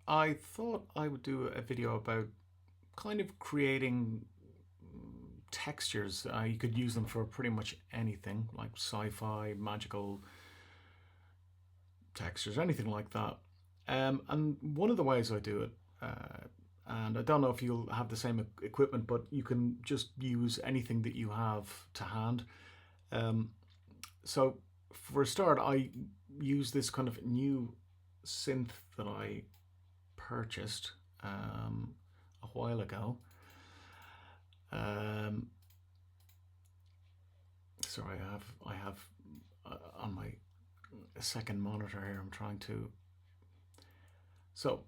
I thought I would do a video about kind of creating textures. You could use them for pretty much anything, like sci-fi, magical textures, anything like that. And one of the ways I do it, and I don't know if you'll have the same equipment, but you can just use anything that you have to hand. Um, so for a start, I use this kind of new synth that I purchased a while ago. Um, sorry, I have on my second monitor here. I'm trying to. So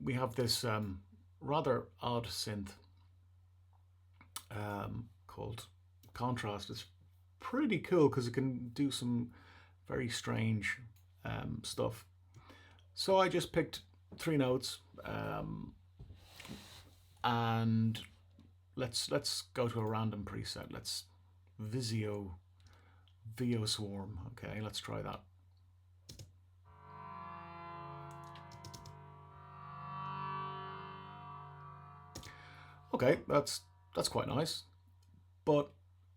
we have this rather odd synth called Contrast. It's pretty cool because it can do some very strange stuff. So I just picked three notes, and let's go to a random preset. Let's Visio Vio Swarm. Okay, let's try that. Okay, that's quite nice. But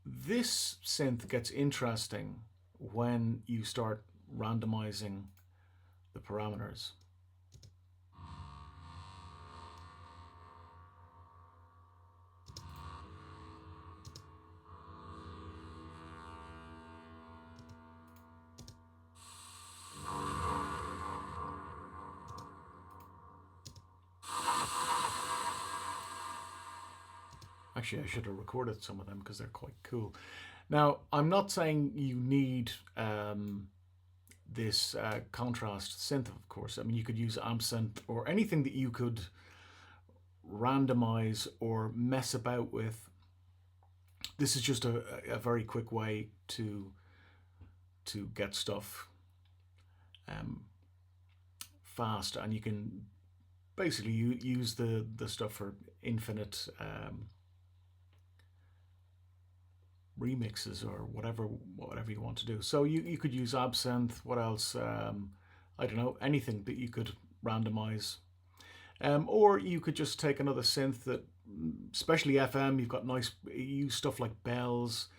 this synth gets interesting when you start randomizing the parameters. Actually, I should have recorded some of them because they're quite cool. Now, I'm not saying you need this contrast synth, of course. I mean, you could use amp synth or anything that you could randomize or mess about with. This is just a very quick way to get stuff um, fast, and you can basically use the stuff for infinite remixes or whatever you want to do. So you could use Absinthe. What else? I don't know, anything that you could randomize. Or you could just take another synth that, especially FM, you've got nice, you use stuff like bells,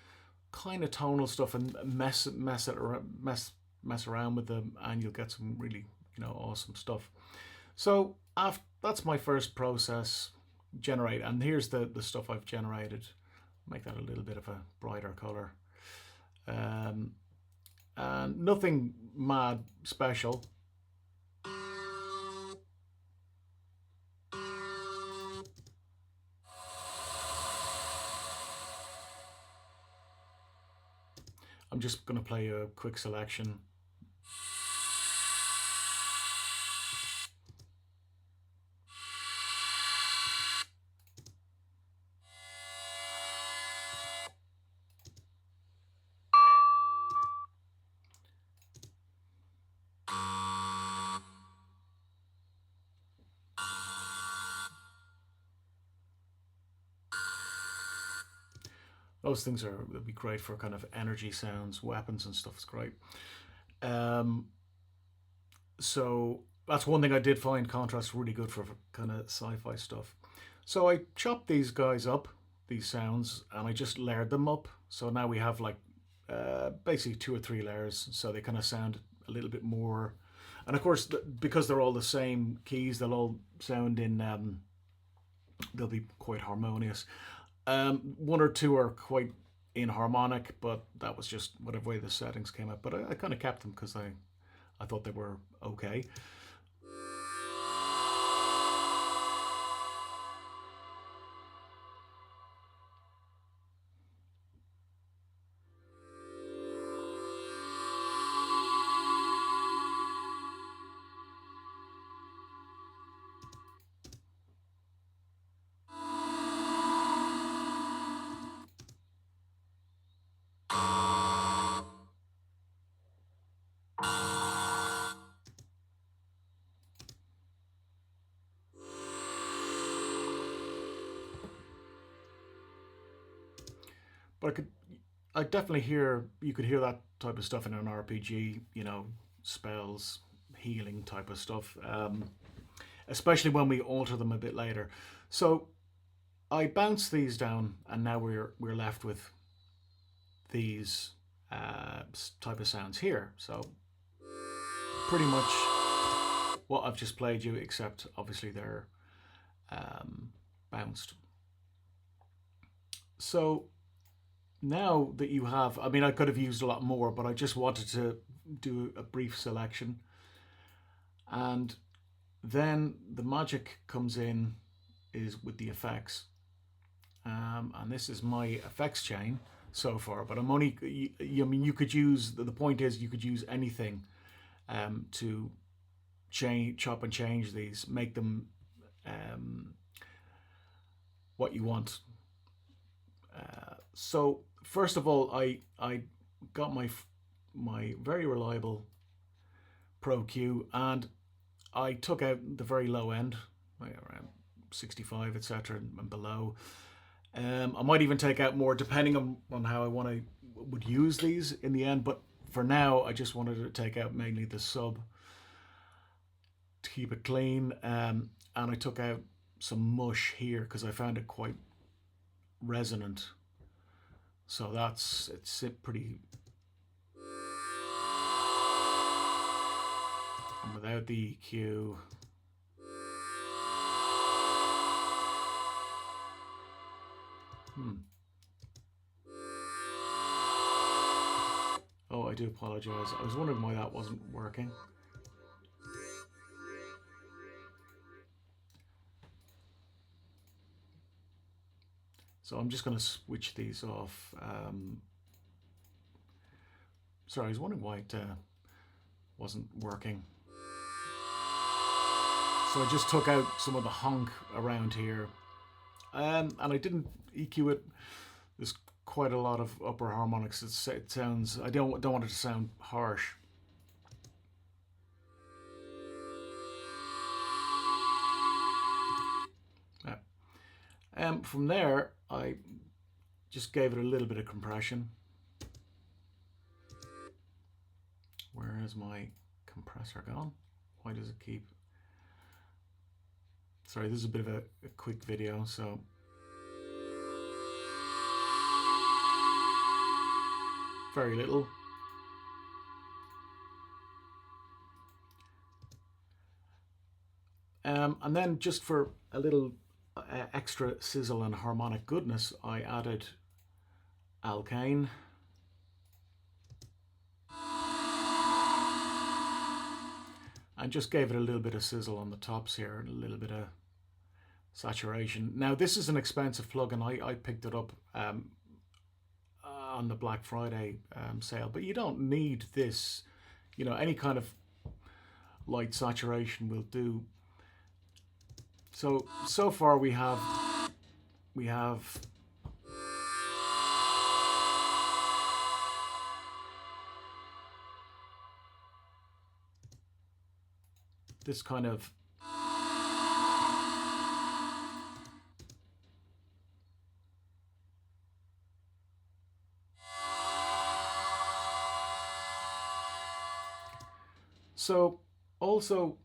kind of tonal stuff, and mess around with them, and you'll get some really awesome stuff. So after, that's my first process. Generate, and here's the stuff I've generated. Make that a little bit of a brighter color. Um, and nothing mad special. I'm just going to play a quick selection. Those things would be great for kind of energy sounds, weapons and stuff. It's great. Um, so that's one thing I did find contrast really good for kind of sci-fi stuff. So I chopped these guys up, these sounds, and I just layered them up. So now we have like basically two or three layers, so they kind of sound a little bit more. And of course, because they're all the same keys, they'll all sound in. They'll be quite harmonious. One or two are quite inharmonic, but that was just whatever way the settings came out. But I kind of kept them because I thought they were okay. But I definitely hear you could hear that type of stuff in an RPG. Spells, healing type of stuff. especially when we alter them a bit later. So I bounce these down, and now we're left with these type of sounds here. So pretty much what I've just played you, except obviously they're bounced. So now that you have, I mean, I could have used a lot more, but I just wanted to do a brief selection. And then the magic comes in is with the effects. And this is my effects chain so far, but I'm only, I mean, you could use, the point is you could use anything to change, chop and change these, make them what you want. So first of all, I got my very reliable Pro Q, and I took out the very low end, like around 65, etc., and below. I might even take out more depending on how I would use these in the end, but for now I just wanted to take out mainly the sub to keep it clean, and I took out some mush here because I found it quite resonant. So it's pretty. And without the EQ, Oh, I do apologize. I was wondering why that wasn't working. So I'm just going to switch these off. Sorry, I was wondering why it wasn't working. So I just took out some of the honk around here. And I didn't EQ it. There's quite a lot of upper harmonics. It sounds, I don't want it to sound harsh. From there, I just gave it a little bit of compression. Where is my compressor gone? Why does it keep... Sorry, this is a bit of a quick video, so... Very little. And then just for a little extra sizzle and harmonic goodness, I added Alkane. And just gave it a little bit of sizzle on the tops here and a little bit of saturation. Now this is an expensive plugin. I picked it up on the Black Friday sale, but you don't need this. You know, any kind of light saturation will do. So far we have this kind of so also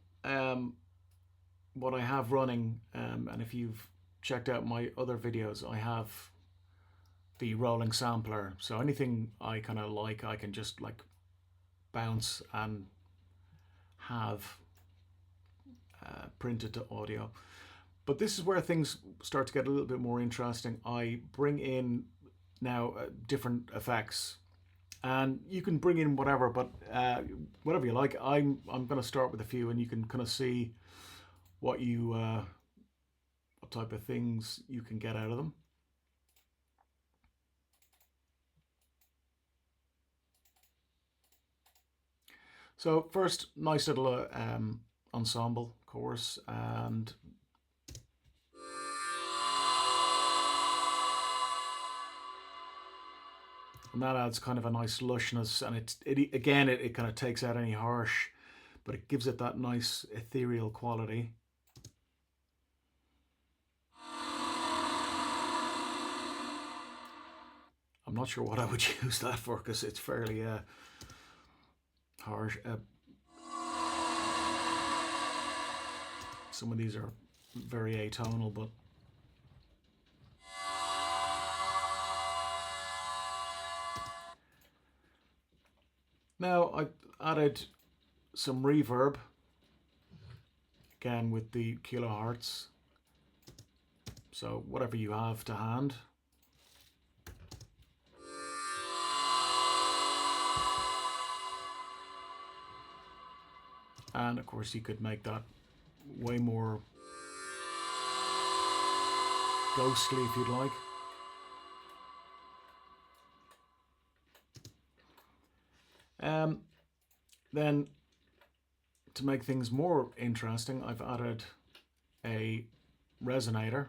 what I have running, and if you've checked out my other videos, I have the rolling sampler. So anything I kind of like, I can just like bounce and have printed to audio. But this is where things start to get a little bit more interesting. I bring in now different effects, and you can bring in whatever, but whatever you like. I'm going to start with a few, and you can kind of see what type of things you can get out of them. So first, nice little ensemble chorus, and that adds kind of a nice lushness, and it kind of takes out any harsh, but it gives it that nice ethereal quality. I'm not sure what I would use that for, because it's fairly harsh. Some of these are very atonal, but now I added some reverb again with the kilohertz. So whatever you have to hand. And of course you could make that way more ghostly if you'd like. Then to make things more interesting, I've added a resonator.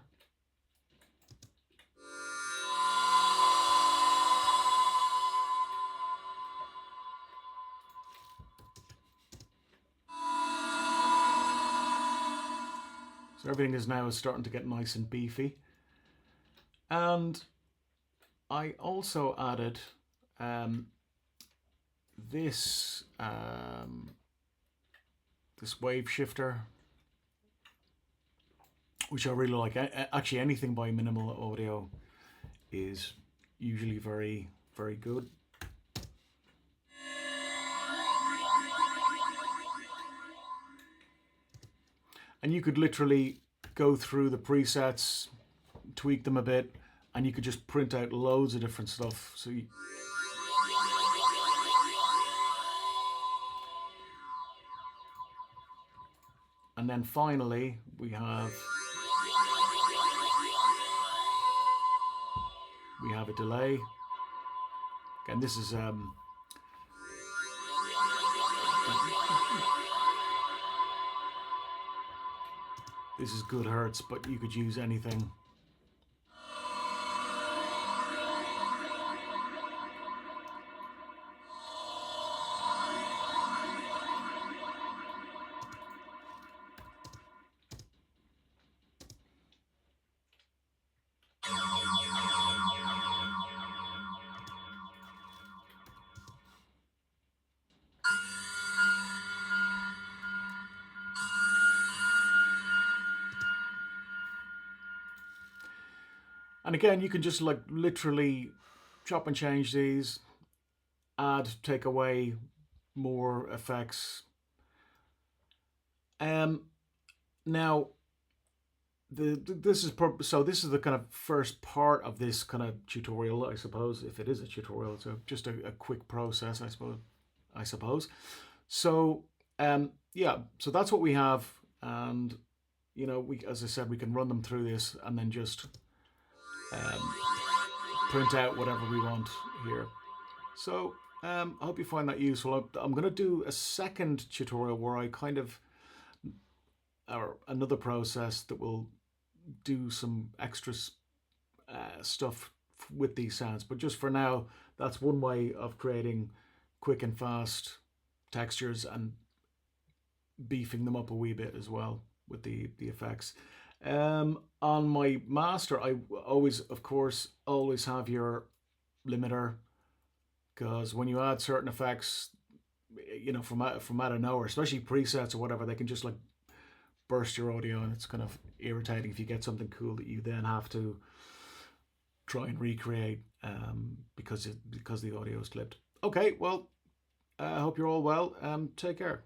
So everything is now starting to get nice and beefy. And I also added this wave shifter, which I really like. Actually, anything by Minimal Audio is usually very, very good. And you could literally go through the presets, tweak them a bit, and you could just print out loads of different stuff. So and then finally we have a delay. Again, this is this is good hertz, but you could use anything. And again, you can just like literally chop and change these, add, take away more effects. Now, this is the kind of first part of this kind of tutorial, I suppose. If it is a tutorial, it's just a quick process, I suppose. So yeah, so that's what we have, and you know, as I said, we can run them through this and then just print out whatever we want here. So I hope you find that useful. I'm going to do a second tutorial where I kind of, or another process that will do some extra stuff with these sounds. But just for now, that's one way of creating quick and fast textures and beefing them up a wee bit as well with the effects. On my master, I always, of course, always have your limiter, because when you add certain effects, you know, from out of nowhere, especially presets or whatever, they can just like burst your audio, and it's kind of irritating if you get something cool that you then have to try and recreate because the audio is clipped. Okay, well, I hope you're all well. Take care.